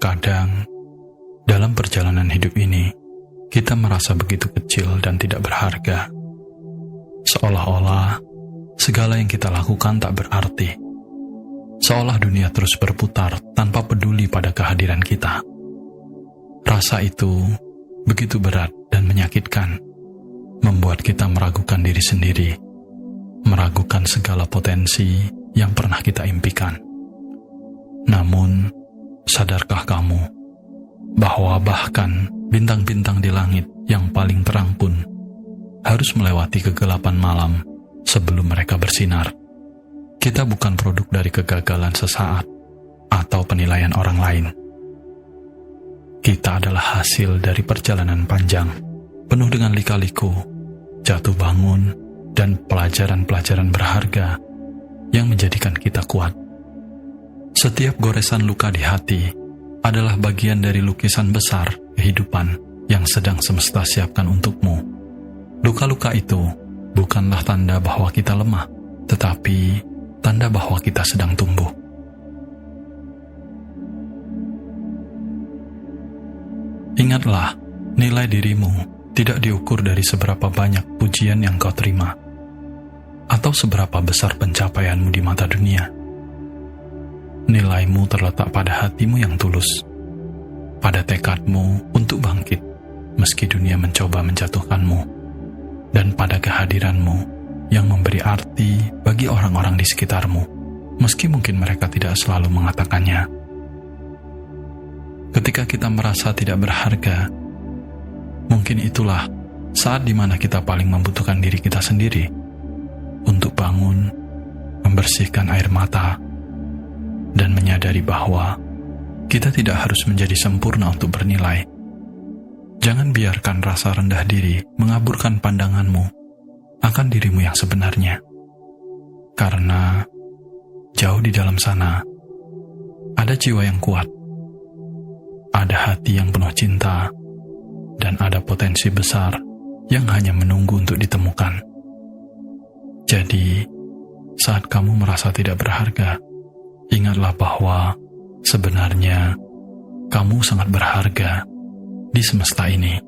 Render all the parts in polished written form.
Terkadang, dalam perjalanan hidup ini, kita merasa begitu kecil dan tidak berharga. Seolah-olah segala yang kita lakukan tak berarti. Seolah dunia terus berputar tanpa peduli pada kehadiran kita. Rasa itu begitu berat dan menyakitkan, membuat kita meragukan diri sendiri, meragukan segala potensi yang pernah kita impikan. Namun, sadarkah kamu bahwa bahkan bintang-bintang di langit yang paling terang pun harus melewati kegelapan malam sebelum mereka bersinar? Kita bukan produk dari kegagalan sesaat atau penilaian orang lain. Kita adalah hasil dari perjalanan panjang, penuh dengan lika-liku, jatuh bangun, dan pelajaran-pelajaran berharga yang menjadikan kita kuat. Setiap goresan luka di hati adalah bagian dari lukisan besar kehidupan yang sedang semesta siapkan untukmu. Luka-luka itu bukanlah tanda bahwa kita lemah, tetapi tanda bahwa kita sedang tumbuh. Ingatlah, nilai dirimu tidak diukur dari seberapa banyak pujian yang kau terima, atau seberapa besar pencapaianmu di mata dunia. Nilaimu terletak pada hatimu yang tulus, pada tekadmu untuk bangkit meski dunia mencoba menjatuhkanmu, dan pada kehadiranmu yang memberi arti bagi orang-orang di sekitarmu, meski mungkin mereka tidak selalu mengatakannya. Ketika kita merasa tidak berharga, mungkin itulah saat di mana kita paling membutuhkan diri kita sendiri untuk bangun, membersihkan air mata, dan menyadari bahwa kita tidak harus menjadi sempurna untuk bernilai. Jangan biarkan rasa rendah diri mengaburkan pandanganmu akan dirimu yang sebenarnya. Karena jauh di dalam sana ada jiwa yang kuat, ada hati yang penuh cinta, dan ada potensi besar yang hanya menunggu untuk ditemukan. Jadi, saat kamu merasa tidak berharga, ingatlah bahwa sebenarnya kamu sangat berharga di semesta ini.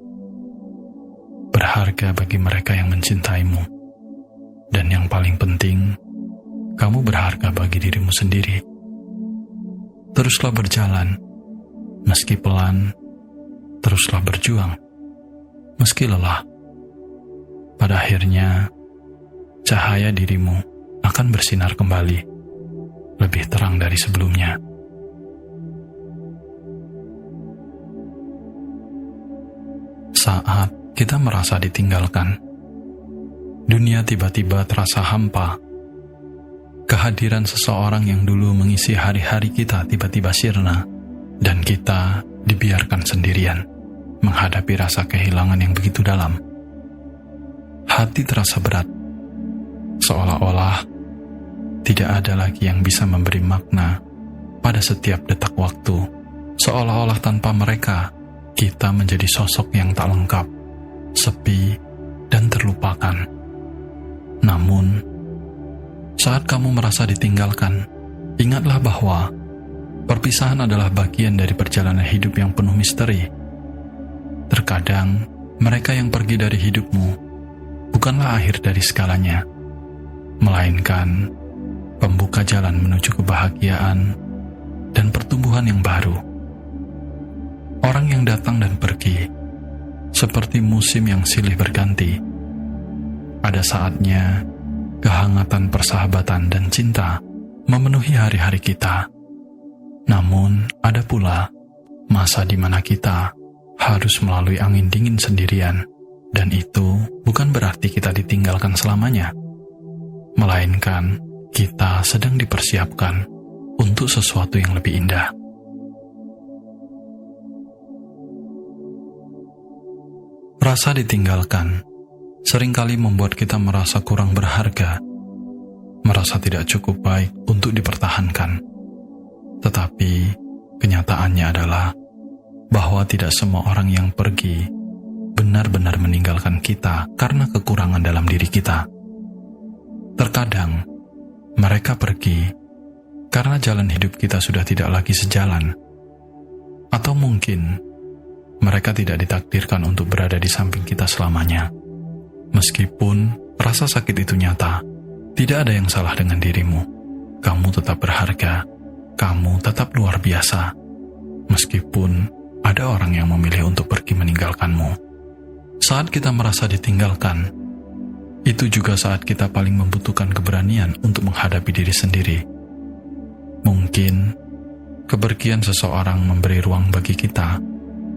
Berharga bagi mereka yang mencintaimu. Dan yang paling penting, kamu berharga bagi dirimu sendiri. Teruslah berjalan, meski pelan. Teruslah berjuang, meski lelah. Pada akhirnya, cahaya dirimu akan bersinar kembali, lebih terang dari sebelumnya. Saat kita merasa ditinggalkan, dunia tiba-tiba terasa hampa. Kehadiran seseorang yang dulu mengisi hari-hari kita tiba-tiba sirna, dan kita dibiarkan sendirian menghadapi rasa kehilangan yang begitu dalam. Hati terasa berat, seolah-olah tidak ada lagi yang bisa memberi makna pada setiap detak waktu, seolah-olah tanpa mereka, kita menjadi sosok yang tak lengkap, sepi, dan terlupakan. Namun, saat kamu merasa ditinggalkan, ingatlah bahwa perpisahan adalah bagian dari perjalanan hidup yang penuh misteri. Terkadang, mereka yang pergi dari hidupmu bukanlah akhir dari segalanya, melainkan pembuka jalan menuju kebahagiaan dan pertumbuhan yang baru. Orang yang datang dan pergi, seperti musim yang silih berganti. Ada saatnya, kehangatan persahabatan dan cinta memenuhi hari-hari kita. Namun, ada pula masa di mana kita harus melalui angin dingin sendirian, dan itu bukan berarti kita ditinggalkan selamanya, melainkan kita sedang dipersiapkan untuk sesuatu yang lebih indah. Rasa ditinggalkan seringkali membuat kita merasa kurang berharga, merasa tidak cukup baik untuk dipertahankan. Tetapi kenyataannya adalah bahwa tidak semua orang yang pergi benar-benar meninggalkan kita karena kekurangan dalam diri kita. Terkadang mereka pergi karena jalan hidup kita sudah tidak lagi sejalan, Atau mungkin mereka tidak ditakdirkan untuk berada di samping kita selamanya. Meskipun rasa sakit itu nyata, tidak ada yang salah dengan dirimu. Kamu tetap berharga, kamu tetap luar biasa. Meskipun ada orang yang memilih untuk pergi meninggalkanmu. Saat kita merasa ditinggalkan, itu juga saat kita paling membutuhkan keberanian untuk menghadapi diri sendiri. Mungkin kepergian seseorang memberi ruang bagi kita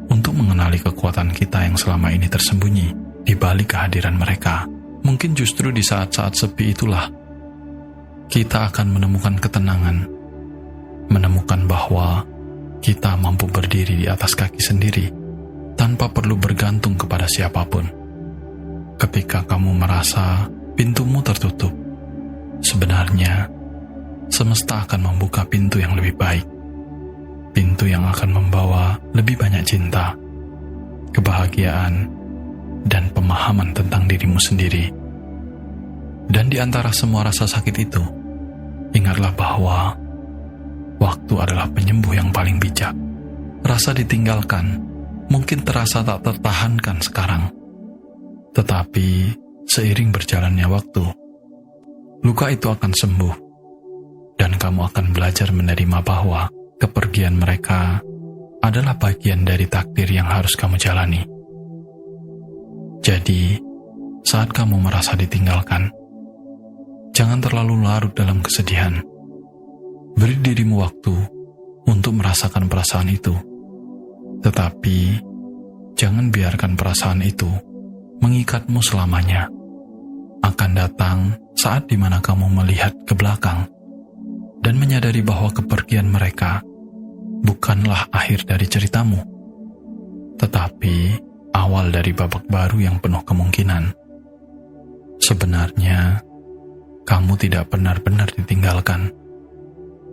untuk mengenali kekuatan kita yang selama ini tersembunyi di balik kehadiran mereka. Mungkin justru di saat-saat sepi itulah kita akan menemukan ketenangan, menemukan bahwa kita mampu berdiri di atas kaki sendiri tanpa perlu bergantung kepada siapapun. Ketika kamu merasa pintumu tertutup, sebenarnya semesta akan membuka pintu yang lebih baik. Pintu yang akan membawa lebih banyak cinta, kebahagiaan, dan pemahaman tentang dirimu sendiri. Dan di antara semua rasa sakit itu, ingatlah bahwa waktu adalah penyembuh yang paling bijak. Rasa ditinggalkan mungkin terasa tak tertahankan sekarang. Tetapi seiring berjalannya waktu, luka itu akan sembuh. Dan kamu akan belajar menerima bahwa kepergian mereka adalah bagian dari takdir yang harus kamu jalani. Jadi, saat kamu merasa ditinggalkan, jangan terlalu larut dalam kesedihan. Beri dirimu waktu untuk merasakan perasaan itu. Tetapi, jangan biarkan perasaan itu mengikatmu selamanya. Akan datang saat dimana kamu melihat ke belakang dan menyadari bahwa kepergian mereka bukanlah akhir dari ceritamu, tetapi awal dari babak baru yang penuh kemungkinan. Sebenarnya, kamu tidak benar-benar ditinggalkan.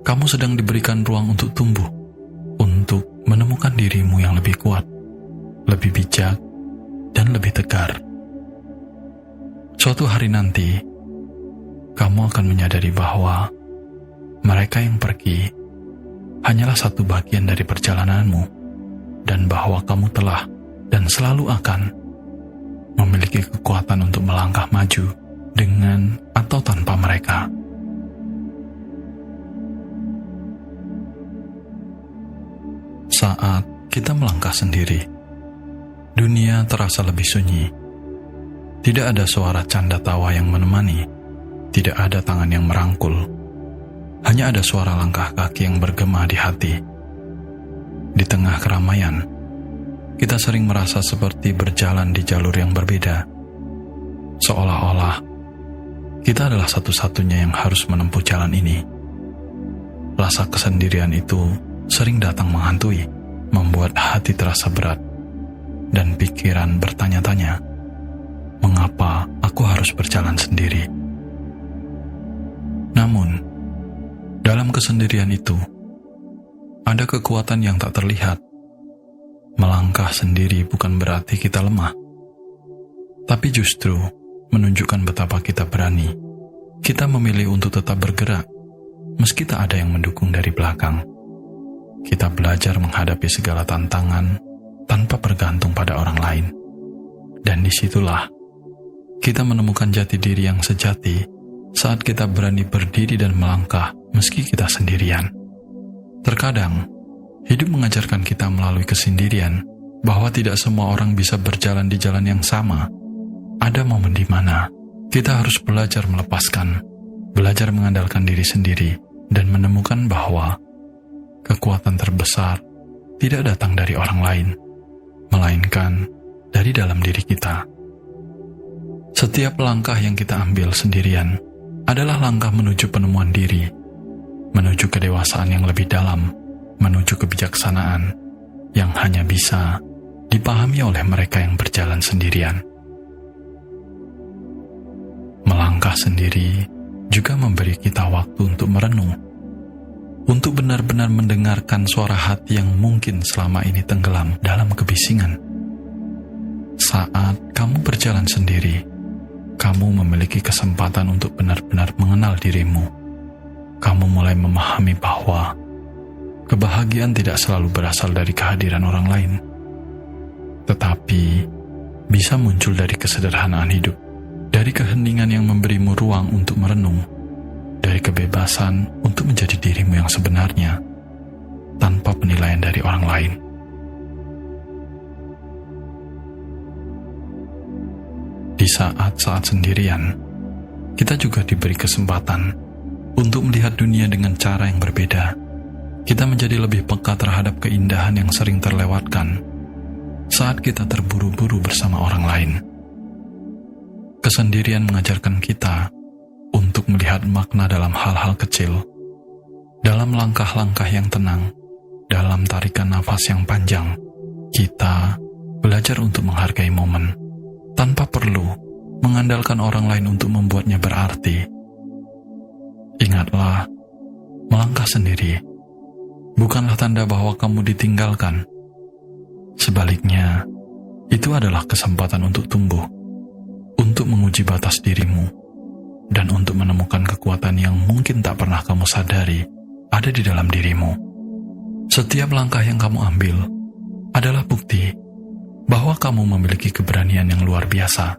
Kamu sedang diberikan ruang untuk tumbuh, untuk menemukan dirimu yang lebih kuat, lebih bijak, dan lebih tegar. Suatu hari nanti, kamu akan menyadari bahwa mereka yang pergi hanyalah satu bagian dari perjalananmu, dan bahwa kamu telah dan selalu akan memiliki kekuatan untuk melangkah maju dengan atau tanpa mereka. Saat kita melangkah sendiri, dunia terasa lebih sunyi. Tidak ada suara canda tawa yang menemani, tidak ada tangan yang merangkul. Hanya ada suara langkah kaki yang bergema di hati. Di tengah keramaian, kita sering merasa seperti berjalan di jalur yang berbeda. Seolah-olah kita adalah satu-satunya yang harus menempuh jalan ini. Rasa kesendirian itu sering datang menghantui, membuat hati terasa berat, dan pikiran bertanya-tanya, mengapa aku harus berjalan sendiri? Namun, dalam kesendirian itu, ada kekuatan yang tak terlihat. Melangkah sendiri bukan berarti kita lemah, tapi justru menunjukkan betapa kita berani. Kita memilih untuk tetap bergerak, meski tak ada yang mendukung dari belakang. Kita belajar menghadapi segala tantangan tanpa bergantung pada orang lain. Dan disitulah kita menemukan jati diri yang sejati saat kita berani berdiri dan melangkah meski kita sendirian. Terkadang, hidup mengajarkan kita melalui kesendirian bahwa tidak semua orang bisa berjalan di jalan yang sama. Ada momen di mana kita harus belajar melepaskan, belajar mengandalkan diri sendiri, dan menemukan bahwa kekuatan terbesar tidak datang dari orang lain, melainkan dari dalam diri kita. Setiap langkah yang kita ambil sendirian adalah langkah menuju penemuan diri, menuju kedewasaan yang lebih dalam, menuju kebijaksanaan yang hanya bisa dipahami oleh mereka yang berjalan sendirian. Melangkah sendiri juga memberi kita waktu untuk merenung, untuk benar-benar mendengarkan suara hati yang mungkin selama ini tenggelam dalam kebisingan. Saat kamu berjalan sendiri, kamu memiliki kesempatan untuk benar-benar mengenal dirimu. Kamu mulai memahami bahwa kebahagiaan tidak selalu berasal dari kehadiran orang lain, tetapi bisa muncul dari kesederhanaan hidup, dari keheningan yang memberimu ruang untuk merenung, dari kebebasan untuk menjadi dirimu yang sebenarnya, tanpa penilaian dari orang lain. Di saat-saat sendirian, kita juga diberi kesempatan untuk melihat dunia dengan cara yang berbeda. Kita menjadi lebih peka terhadap keindahan yang sering terlewatkan saat kita terburu-buru bersama orang lain. Kesendirian mengajarkan kita untuk melihat makna dalam hal-hal kecil, dalam langkah-langkah yang tenang, dalam tarikan nafas yang panjang. Kita belajar untuk menghargai momen, tanpa perlu mengandalkan orang lain untuk membuatnya berarti. Ingatlah, melangkah sendiri bukanlah tanda bahwa kamu ditinggalkan. Sebaliknya, itu adalah kesempatan untuk tumbuh, untuk menguji batas dirimu, dan untuk menemukan kekuatan yang mungkin tak pernah kamu sadari ada di dalam dirimu. Setiap langkah yang kamu ambil adalah bukti bahwa kamu memiliki keberanian yang luar biasa,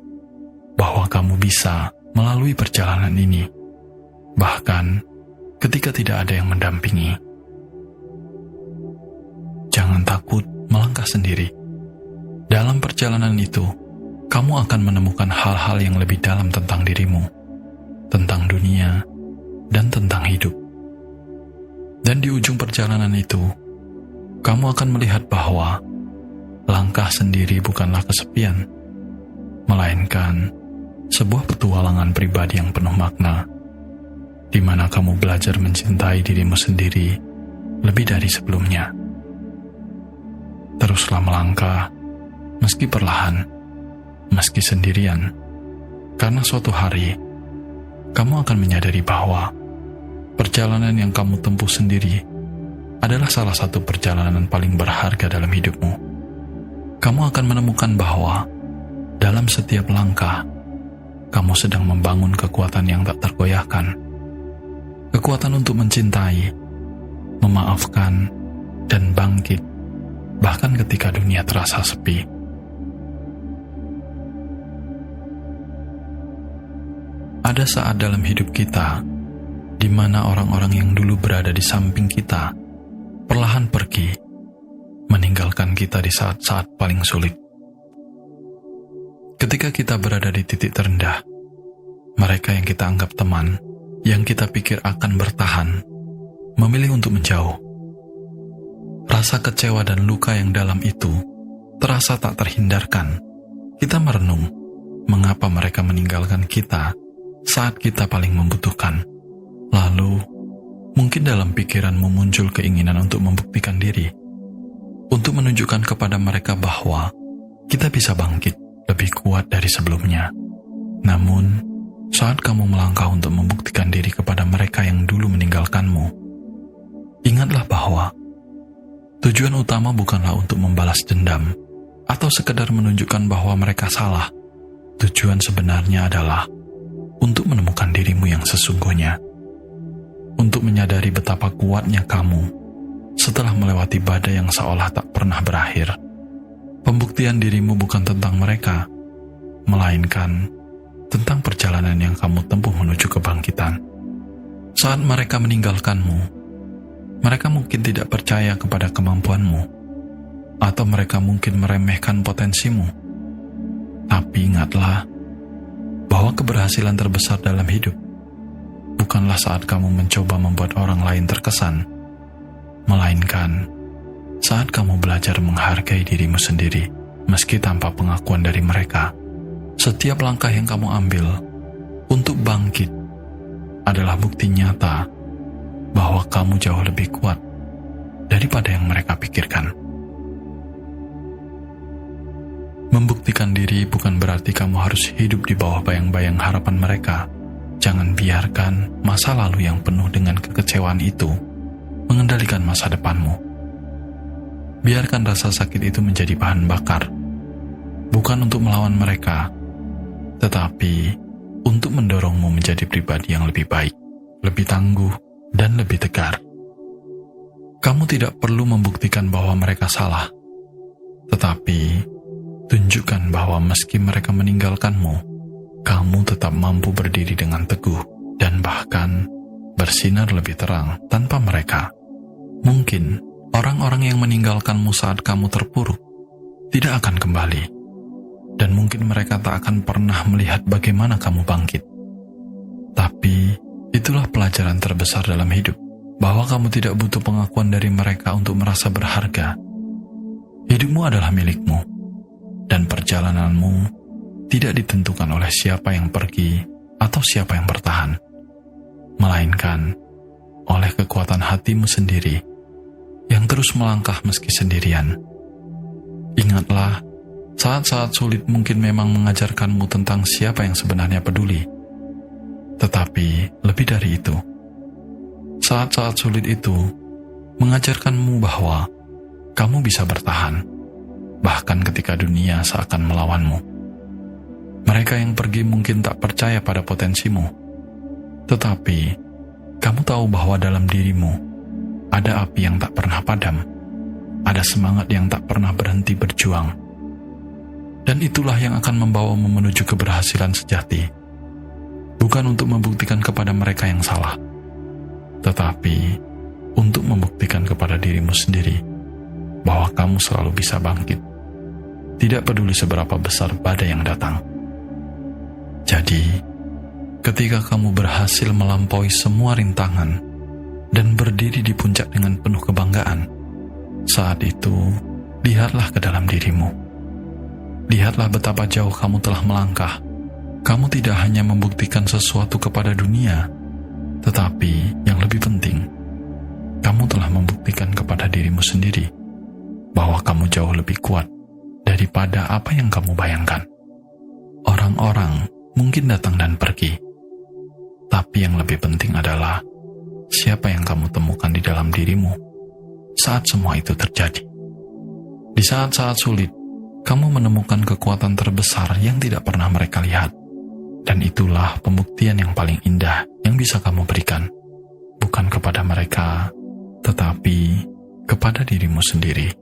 bahwa kamu bisa melalui perjalanan ini, bahkan ketika tidak ada yang mendampingi. Jangan takut melangkah sendiri. Dalam perjalanan itu, kamu akan menemukan hal-hal yang lebih dalam tentang dirimu, tentang dunia, dan tentang hidup. Dan di ujung perjalanan itu, kamu akan melihat bahwa langkah sendiri bukanlah kesepian, melainkan sebuah petualangan pribadi yang penuh makna, di mana kamu belajar mencintai dirimu sendiri lebih dari sebelumnya. Teruslah melangkah, meski perlahan, meski sendirian, karena suatu hari kamu akan menyadari bahwa perjalanan yang kamu tempuh sendiri adalah salah satu perjalanan paling berharga dalam hidupmu. Kamu akan menemukan bahwa dalam setiap langkah, kamu sedang membangun kekuatan yang tak tergoyahkan. Kekuatan untuk mencintai, memaafkan, dan bangkit, bahkan ketika dunia terasa sepi. Ada saat dalam hidup kita, di mana orang-orang yang dulu berada di samping kita, perlahan pergi, meninggalkan kita di saat-saat paling sulit. Ketika kita berada di titik terendah, mereka yang kita anggap teman, yang kita pikir akan bertahan, memilih untuk menjauh. Rasa kecewa dan luka yang dalam itu terasa tak terhindarkan. Kita merenung, mengapa mereka meninggalkan kita saat kita paling membutuhkan. Lalu, mungkin dalam pikiranmu muncul keinginan untuk membuktikan diri, untuk menunjukkan kepada mereka bahwa kita bisa bangkit lebih kuat dari sebelumnya. Namun, saat kamu melangkah untuk membuktikan diri kepada mereka yang dulu meninggalkanmu, ingatlah bahwa tujuan utama bukanlah untuk membalas dendam atau sekedar menunjukkan bahwa mereka salah. Tujuan sebenarnya adalah untuk menemukan dirimu yang sesungguhnya, untuk menyadari betapa kuatnya kamu setelah melewati badai yang seolah tak pernah berakhir. Pembuktian dirimu bukan tentang mereka, melainkan tentang perjalanan yang kamu tempuh menuju kebangkitan. Saat mereka meninggalkanmu, mereka mungkin tidak percaya kepada kemampuanmu, atau mereka mungkin meremehkan potensimu. Tapi ingatlah bahwa keberhasilan terbesar dalam hidup bukanlah saat kamu mencoba membuat orang lain terkesan, melainkan saat kamu belajar menghargai dirimu sendiri meski tanpa pengakuan dari mereka. Setiap langkah yang kamu ambil untuk bangkit adalah bukti nyata bahwa kamu jauh lebih kuat daripada yang mereka pikirkan. Membuktikan diri bukan berarti kamu harus hidup di bawah bayang-bayang harapan mereka. Jangan biarkan masa lalu yang penuh dengan kekecewaan itu mengendalikan masa depanmu. Biarkan rasa sakit itu menjadi bahan bakar, bukan untuk melawan mereka, tetapi untuk mendorongmu menjadi pribadi yang lebih baik, lebih tangguh, dan lebih tegar. Kamu tidak perlu membuktikan bahwa mereka salah, tetapi tunjukkan bahwa meski mereka meninggalkanmu, kamu tetap mampu berdiri dengan teguh dan bahkan bersinar lebih terang tanpa mereka. Mungkin orang-orang yang meninggalkanmu saat kamu terpuruk tidak akan kembali, dan mungkin mereka tak akan pernah melihat bagaimana kamu bangkit. Tapi itulah pelajaran terbesar dalam hidup, bahwa kamu tidak butuh pengakuan dari mereka untuk merasa berharga. Hidupmu adalah milikmu, dan perjalananmu tidak ditentukan oleh siapa yang pergi atau siapa yang bertahan, melainkan oleh kekuatan hatimu sendiri yang terus melangkah meski sendirian. Ingatlah, saat-saat sulit mungkin memang mengajarkanmu tentang siapa yang sebenarnya peduli. Tetapi lebih dari itu, saat-saat sulit itu mengajarkanmu bahwa kamu bisa bertahan, bahkan ketika dunia seakan melawanmu. Mereka yang pergi mungkin tak percaya pada potensimu, tetapi kamu tahu bahwa dalam dirimu ada api yang tak pernah padam, ada semangat yang tak pernah berhenti berjuang. Dan itulah yang akan membawamu menuju keberhasilan sejati. Bukan untuk membuktikan kepada mereka yang salah, tetapi untuk membuktikan kepada dirimu sendiri bahwa kamu selalu bisa bangkit, tidak peduli seberapa besar badai yang datang. Jadi, ketika kamu berhasil melampaui semua rintangan dan berdiri di puncak dengan penuh kebanggaan, saat itu lihatlah ke dalam dirimu. Lihatlah betapa jauh kamu telah melangkah. Kamu tidak hanya membuktikan sesuatu kepada dunia, tetapi yang lebih penting, kamu telah membuktikan kepada dirimu sendiri bahwa kamu jauh lebih kuat daripada apa yang kamu bayangkan. Orang-orang mungkin datang dan pergi, tapi yang lebih penting adalah siapa yang kamu temukan di dalam dirimu saat semua itu terjadi. Di saat-saat sulit, kamu menemukan kekuatan terbesar yang tidak pernah mereka lihat. Dan itulah pembuktian yang paling indah yang bisa kamu berikan, bukan kepada mereka, tetapi kepada dirimu sendiri.